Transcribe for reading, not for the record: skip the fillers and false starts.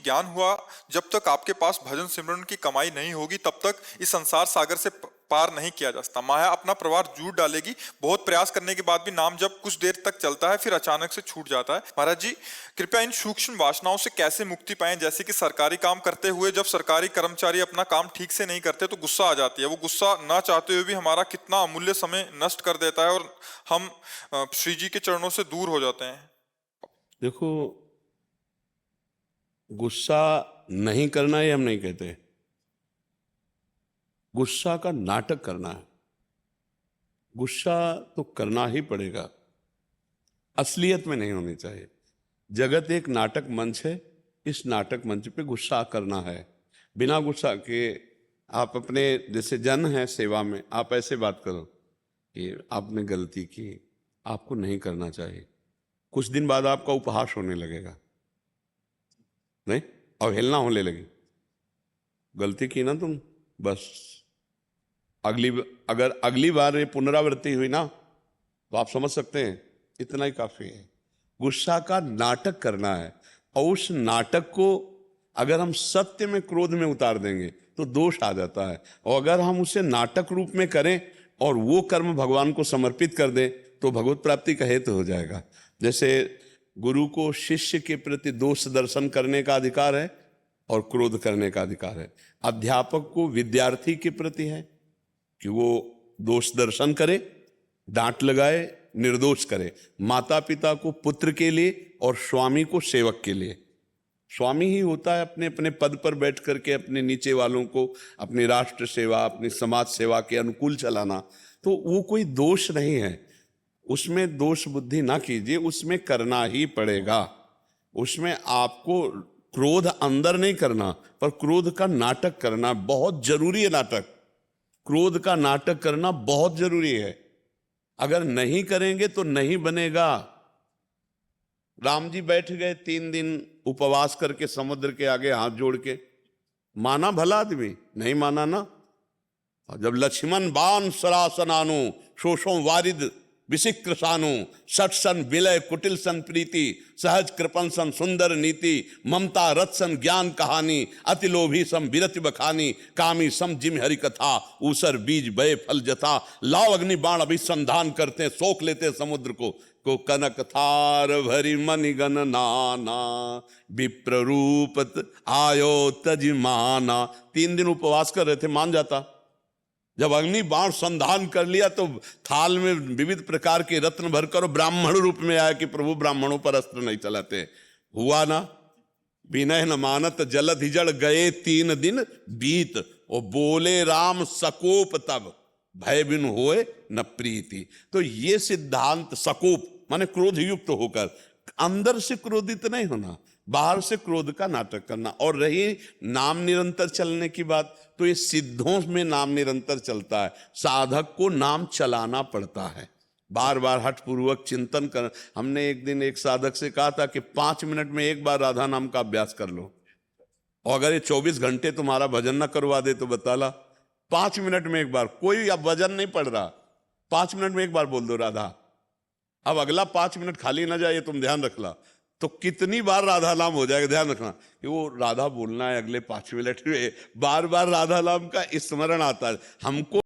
ज्ञान हुआ, जब तक आपके पास भजन सिमरन की कमाई नहीं होगी तब तक इस संसार सागर से पार नहीं किया जा सकता। माया अपना प्रवाह जूट डालेगी। बहुत प्रयास करने के बाद भी नाम जब कुछ देर तक चलता है फिर अचानक से छूट जाता है। महाराज जी, कृपया इन सूक्ष्म वासनाओं से कैसे मुक्ति पाएं? जैसे कि सरकारी काम करते हुए जब सरकारी कर्मचारी अपना काम ठीक से नहीं करते तो गुस्सा आ जाती है। वो गुस्सा ना चाहते हुए भी हमारा कितना अमूल्य समय नष्ट कर देता है और हम श्री जी के चरणों से दूर हो जाते हैं। देखो, गुस्सा नहीं करना ये हम नहीं कहते, गुस्सा का नाटक करना है। गुस्सा तो करना ही पड़ेगा, असलियत में नहीं होनी चाहिए। जगत एक नाटक मंच है, इस नाटक मंच पे गुस्सा करना है। बिना गुस्सा के आप अपने जैसे जन हैं सेवा में, आप ऐसे बात करो कि आपने गलती की, आपको नहीं करना चाहिए। कुछ दिन बाद आपका उपहास होने लगेगा, नहीं, अवहेलना होने लगी। गलती की ना तुम, बस अगर अगली बार ये पुनरावृत्ति हुई ना तो आप समझ सकते हैं इतना ही काफी है। गुस्सा का नाटक करना है, और उस नाटक को अगर हम सत्य में क्रोध में उतार देंगे तो दोष आ जाता है। और अगर हम उसे नाटक रूप में करें और वो कर्म भगवान को समर्पित कर दें तो भगवत प्राप्ति का हेतु हो जाएगा। जैसे गुरु को शिष्य के प्रति दोष दर्शन करने का अधिकार है और क्रोध करने का अधिकार है। अध्यापक को विद्यार्थी के प्रति है कि वो दोष दर्शन करे, डांट लगाए, निर्दोष करे। माता पिता को पुत्र के लिए और स्वामी को सेवक के लिए। स्वामी ही होता है अपने अपने पद पर बैठ करके अपने नीचे वालों को अपनी राष्ट्र सेवा, अपनी समाज सेवा के अनुकूल चलाना। तो वो कोई दोष नहीं है, उसमें दोष बुद्धि ना कीजिए, उसमें करना ही पड़ेगा। उसमें आपको क्रोध अंदर नहीं करना, पर क्रोध का नाटक करना बहुत जरूरी है। नाटक, क्रोध का नाटक करना बहुत जरूरी है। अगर नहीं करेंगे तो नहीं बनेगा। राम जी बैठ गए 3 दिन उपवास करके समुद्र के आगे हाथ जोड़ के, माना भला आदमी? नहीं माना ना। जब लक्ष्मण बाण सरासनानु शोषों वारिद विशिक्र सानु सठ सन विलय कुटिल सन प्रीति सहज कृपन सन सुंदर नीति ममता रथ सन ज्ञान कहानी अति लोभी सम विरति बखानी कामी सम जिम हरि कथा ऊसर बीज बय फल जथा लाव अग्नि बाण अभिसंधान करते सोख लेते समुद्र को कनक थार भरी मणिगण नाना विप्र रूपत आयो तजमाना। 3 दिन उपवास कर रहे थे, मान जाता। जब अग्नि बाण संधान कर लिया तो थाल में विविध प्रकार के रत्न भरकर ब्राह्मण रूप में आया कि प्रभु ब्राह्मणों पर अस्त्र नहीं चलाते। हुआ ना, विनय न मानत जलध हिजड़ गए 3 दिन बीत। और बोले राम सकोप तब भय बिन होए न प्रीति। तो ये सिद्धांत, सकोप माने क्रोध युक्त होकर, अंदर से क्रोधित नहीं होना, बाहर से क्रोध का नाटक करना। और रही नाम निरंतर चलने की बात, तो ये सिद्धों में नाम निरंतर चलता है। साधक को नाम चलाना पड़ता है, बार बार हठपूर्वक चिंतन कर। हमने एक दिन एक साधक से कहा था कि 5 मिनट में एक बार राधा नाम का अभ्यास कर लो, और अगर ये 24 घंटे तुम्हारा भजन न करवा दे तो बता ला। 5 मिनट में एक बार, कोई अब भजन नहीं पड़ रहा, 5 मिनट में एक बार बोल दो राधा। अब अगला 5 मिनट खाली ना जाए, तुम ध्यान रखना। तो कितनी बार राधा नाम हो जाएगा, ध्यान रखना कि वो राधा बोलना है अगले 5 मिनट में। बार बार राधा नाम का स्मरण आता है हमको।